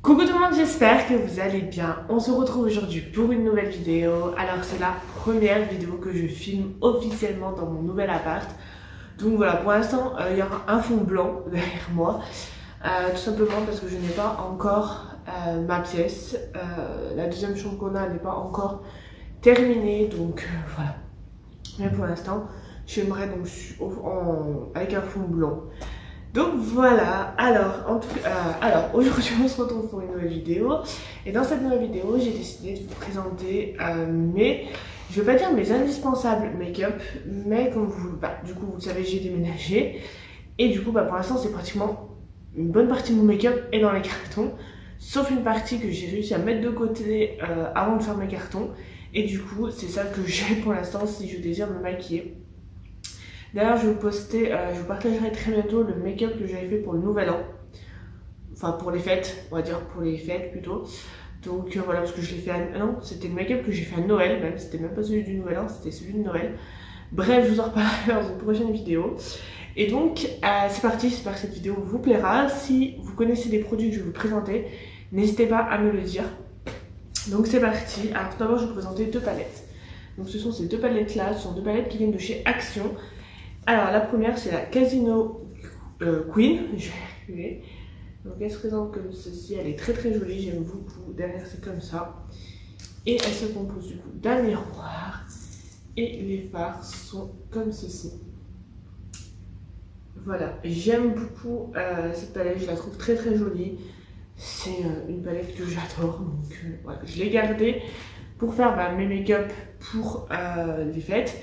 Coucou tout le monde, j'espère que vous allez bien. On se retrouve aujourd'hui pour une nouvelle vidéo. Alors c'est la première vidéo que je filme officiellement dans mon nouvel appart. Donc voilà, pour l'instant il y aura un fond blanc derrière moi. Tout simplement parce que je n'ai pas encore ma pièce. La deuxième chambre qu'on a n'est pas encore terminée. Donc voilà. Mais pour l'instant, j'aimerais donc avec un fond blanc. Donc voilà, alors aujourd'hui on se retrouve pour une nouvelle vidéo. Et dans cette nouvelle vidéo, j'ai décidé de vous présenter je vais pas dire mes indispensables make-up, mais comme du coup vous le savez, j'ai déménagé. Et du coup pour l'instant c'est pratiquement une bonne partie de mon make-up est dans les cartons. Sauf une partie que j'ai réussi à mettre de côté avant de faire mes cartons. Et du coup c'est ça que j'ai pour l'instant si je désire me maquiller. D'ailleurs, je vous partagerai très bientôt le make-up que j'avais fait pour le nouvel an. Enfin, pour les fêtes, on va dire pour les fêtes plutôt. Donc voilà, parce que je l'ai fait à... Non, c'était le make-up que j'ai fait à Noël même. C'était même pas celui du nouvel an, c'était celui de Noël. Bref, je vous en reparlerai dans une prochaine vidéo. Et donc, c'est parti, j'espère que cette vidéo vous plaira. Si vous connaissez des produits que je vais vous présenter, n'hésitez pas à me le dire. Donc c'est parti. Alors tout d'abord, je vais vous présenter deux palettes. Donc ce sont ces deux palettes-là, ce sont deux palettes qui viennent de chez Action. Alors la première c'est la Casino Queen, je vais reculer. Donc elle se présente comme ceci, elle est très très jolie, j'aime beaucoup. Derrière c'est comme ça. Et elle se compose du coup d'un miroir. Et les fards sont comme ceci. Voilà, j'aime beaucoup cette palette, je la trouve très très jolie. C'est une palette que j'adore, donc voilà, je l'ai gardée pour faire mes make-up pour les fêtes.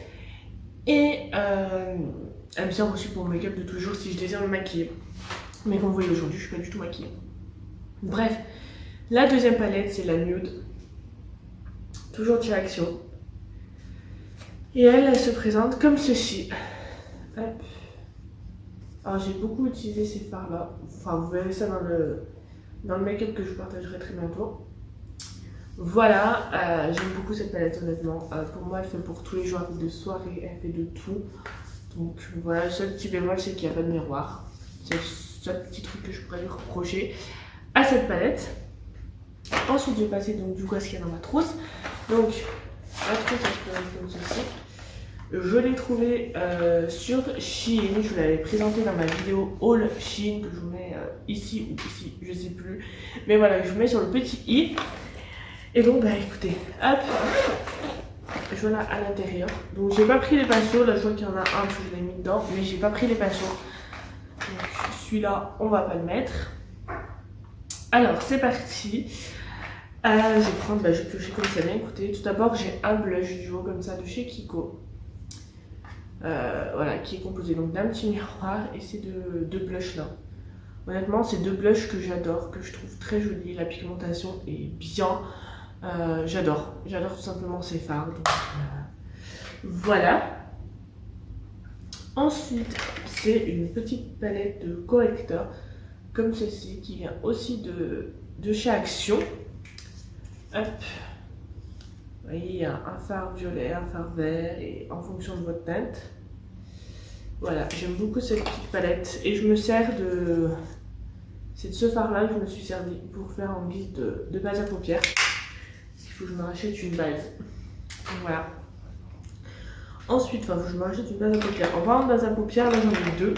Et elle me sert aussi pour mon make-up de toujours si je désire me maquiller. Mais comme vous voyez aujourd'hui, je suis pas du tout maquillée. Bref, la deuxième palette, c'est la Nude. Toujours de chez Action. Et elle se présente comme ceci. Hop. Alors j'ai beaucoup utilisé ces fards là. Enfin, vous verrez ça dans le make-up que je vous partagerai très bientôt. Voilà, j'aime beaucoup cette palette honnêtement. Pour moi, elle fait pour tous les jours, elle fait de soirée, elle fait de tout. Donc voilà, le seul petit bémol, c'est qu'il n'y a pas de miroir. C'est le seul petit truc que je pourrais lui reprocher à cette palette. Ensuite, je vais passer donc du coup à ce qu'il y a dans ma trousse. Donc, la trousse, elle se présente comme ceci. Je l'ai trouvée sur Shein. Je vous l'avais présenté dans ma vidéo haul Shein que je vous mets ici ou ici, je sais plus. Mais voilà, je vous mets sur le petit i. Et donc écoutez, hop, je l'ai à l'intérieur. Donc j'ai pas pris les pinceaux, là je vois qu'il y en a un que je l'ai mis dedans, mais j'ai pas pris les pinceaux. Donc celui-là, on va pas le mettre. Alors c'est parti. Je vais prendre, je vais piocher comme ça bien. Écoutez, tout d'abord j'ai un blush duo comme ça de chez Kiko. Voilà, qui est composé donc d'un petit miroir et ces deux blushs là. Honnêtement, c'est deux blushs que j'adore, que je trouve très jolis. La pigmentation est bien. J'adore tout simplement ces fards. Donc, voilà. Ensuite, c'est une petite palette de correcteurs comme ceci qui vient aussi de chez Action. Hop. Vous voyez, il y a un fard violet, un fard vert et en fonction de votre teinte. Voilà, j'aime beaucoup cette petite palette et je me sers c'est de ce fard là que je me suis servi pour faire en guise de base à paupières. Il faut que je me rachète une base. Donc voilà. Ensuite, il faut que je me rachète une base à paupières. En parlant de base à paupières, là j'en ai deux.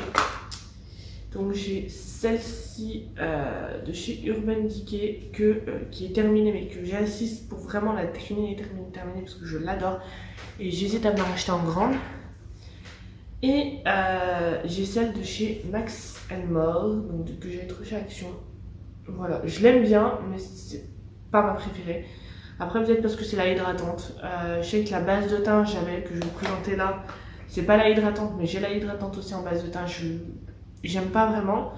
Donc j'ai celle-ci de chez Urban Decay qui est terminée, mais que j'insiste pour vraiment la terminer parce que je l'adore. Et j'hésite à me la racheter en grande. Et j'ai celle de chez Max More, donc que j'ai trouvée chez Action. Voilà, je l'aime bien, mais c'est pas ma préférée. Après peut-être parce que c'est la hydratante. Je sais que la base de teint que je vous présentais là, c'est pas la hydratante, mais j'ai la hydratante aussi en base de teint. J'aime pas vraiment.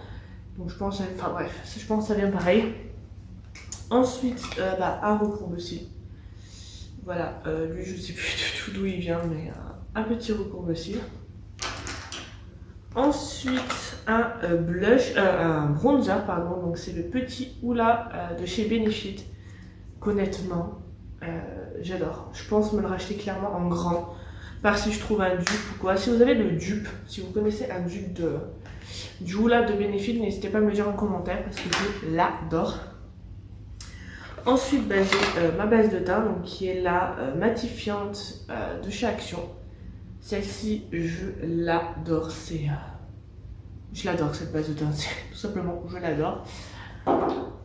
Donc je pense, enfin bref, je pense que ça vient pareil. Ensuite, un recours aussi. Voilà, lui je sais plus du tout d'où il vient, mais un petit recours aussi. Ensuite, un bronzer, pardon. Donc c'est le petit Oula de chez Benefit. Qu'honnêtement, j'adore. Je pense me le racheter clairement en grand. Par si je trouve un dupe ou quoi. Si vous avez le dupe, si vous connaissez un dupe du Oula de Benefit, n'hésitez pas à me le dire en commentaire parce que je l'adore. Ensuite, bah, j'ai ma base de teint donc, qui est la matifiante de chez Action. Celle-ci, je l'adore. Je l'adore cette base de teint, tout simplement, je l'adore.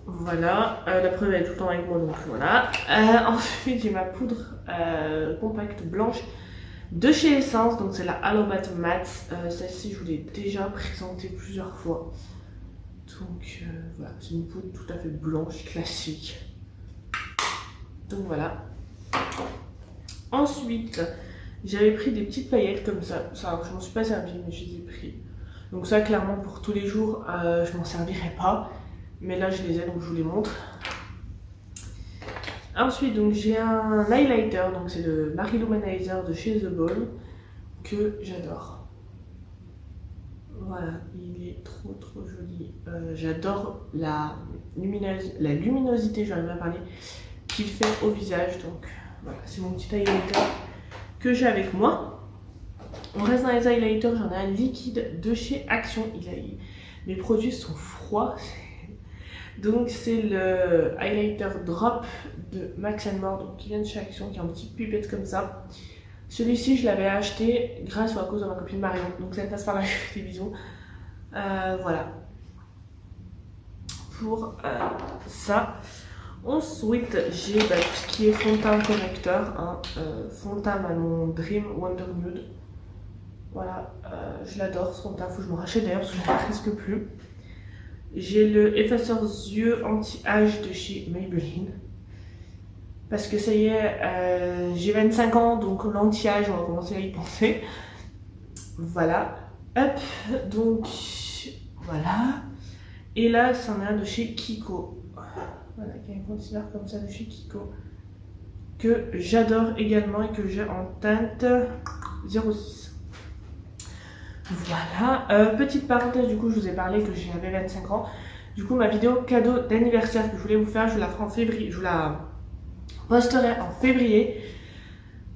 Voilà, la preuve elle est tout le temps avec moi donc voilà. Ensuite, j'ai ma poudre compacte blanche de chez Essence, donc c'est la Halo Matte Matte. Celle-ci, je vous l'ai déjà présentée plusieurs fois. Donc voilà, c'est une poudre tout à fait blanche, classique. Donc voilà. Ensuite, j'avais pris des petites paillettes comme ça. Alors, je m'en suis pas servi, mais je les ai pris. Donc ça, clairement, pour tous les jours, je m'en servirai pas. Mais là, je les ai, donc je vous les montre. Ensuite, donc j'ai un highlighter. Donc c'est le Marie Lumanizer de chez The Ball que j'adore. Voilà, il est trop joli. J'adore la luminosité, j'arrive à parler, qu'il fait au visage. Donc voilà, c'est mon petit highlighter que j'ai avec moi. On reste dans les highlighters, j'en ai un liquide de chez Action. Mes produits sont froids. Donc c'est le highlighter drop de Max & More, donc qui vient de chez Action, qui a une petite pipette comme ça. Celui-ci, je l'avais acheté grâce ou à cause de ma copine Marion. Donc ça passe par là, je fais des bisous. Voilà. Pour ça. Ensuite, j'ai tout ce qui est fond de teint correcteur. Hein, fond de teint à mon Dream Wonder Nude. Voilà, je l'adore ce fond de teint. Faut que je me rachète d'ailleurs parce que je n'en ai presque plus. J'ai le effaceur yeux anti-âge de chez Maybelline. Parce que ça y est, j'ai 25 ans, donc l'anti-âge, on va commencer à y penser. Voilà. Hop, donc voilà. Et là, c'en est un de chez Kiko. Voilà, qui a un concealer comme ça de chez Kiko. Que j'adore également et que j'ai en teinte 06. Voilà, petite parenthèse, du coup je vous ai parlé que j'avais 25 ans. Du coup ma vidéo cadeau d'anniversaire que je voulais vous faire, je la ferai en février, je la posterai en février.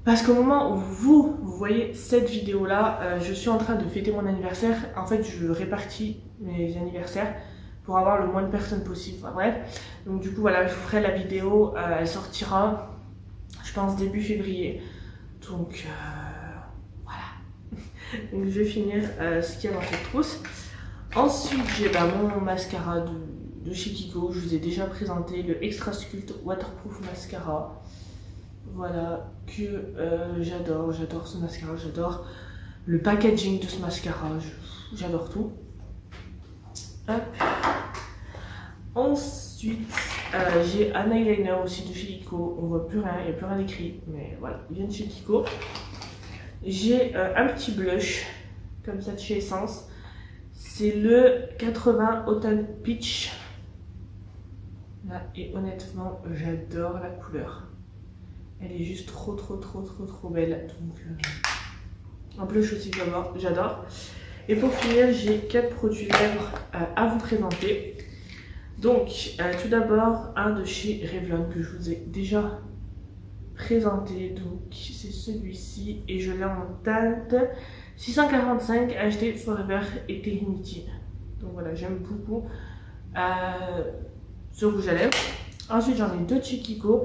Parce qu'au moment où vous voyez cette vidéo là, je suis en train de fêter mon anniversaire. En fait je répartis mes anniversaires pour avoir le moins de personnes possible, enfin bref. Donc du coup voilà, je vous ferai la vidéo, elle sortira je pense début février. Donc donc je vais finir ce qu'il y a dans cette trousse. Ensuite j'ai mon mascara de chez Kiko. Je vous ai déjà présenté le Extra Sculpt Waterproof Mascara. Voilà, que j'adore ce mascara. J'adore le packaging de ce mascara. J'adore tout. Hop. Ensuite j'ai un eyeliner aussi de chez Kiko. On voit plus rien, il n'y a plus rien écrit. Mais voilà, il vient de chez Kiko. J'ai un petit blush comme ça de chez Essence. C'est le 80 Autumn Peach. Là, et honnêtement, j'adore la couleur. Elle est juste trop belle. Donc, un blush aussi, j'adore. Et pour finir, j'ai 4 produits lèvres à vous présenter. Donc, tout d'abord, un de chez Revlon que je vous ai déjà présenté, donc c'est celui-ci et je l'ai en teinte 645 HD Forever Eternity. Donc voilà, j'aime beaucoup ce rouge à lèvres. Ensuite j'en ai deux de chez Kiko.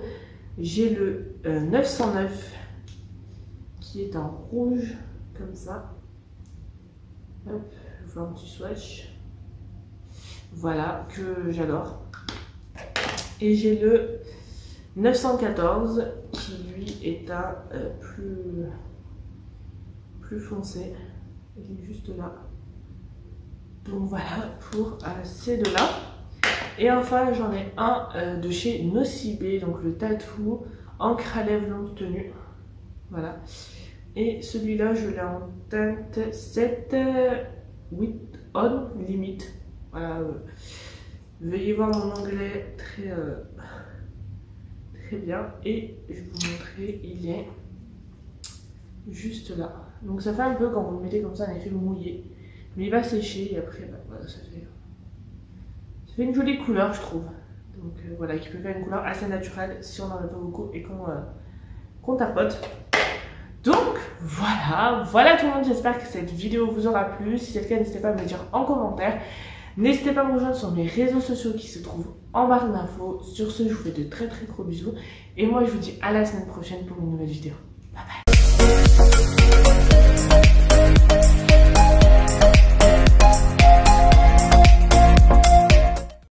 J'ai le 909 qui est en rouge comme ça. Hop, je vous fais un petit swatch. Voilà, que j'adore. Et j'ai le 914 qui lui est un plus foncé. Il est juste là. Donc voilà pour ces deux là. Et enfin j'en ai un de chez Nocibé, donc le tatou encre à lèvres longue tenue. Voilà. Et celui-là je l'ai en teinte 7 with on limite. Voilà. Veuillez voir mon anglais très bien. Et je vais vous montrer, il est juste là. Donc ça fait un peu quand vous le mettez comme ça un effet mouillé. Mais il va sécher et après voilà, ça fait une jolie couleur je trouve. Donc voilà, qui peut faire une couleur assez naturelle si on en a pas beaucoup et qu'on tapote. Donc voilà tout le monde, j'espère que cette vidéo vous aura plu. Si c'est le cas, n'hésitez pas à me le dire en commentaire. N'hésitez pas à me rejoindre sur mes réseaux sociaux qui se trouvent en barre d'infos. Sur ce, je vous fais de très gros bisous. Et moi, je vous dis à la semaine prochaine pour une nouvelle vidéo.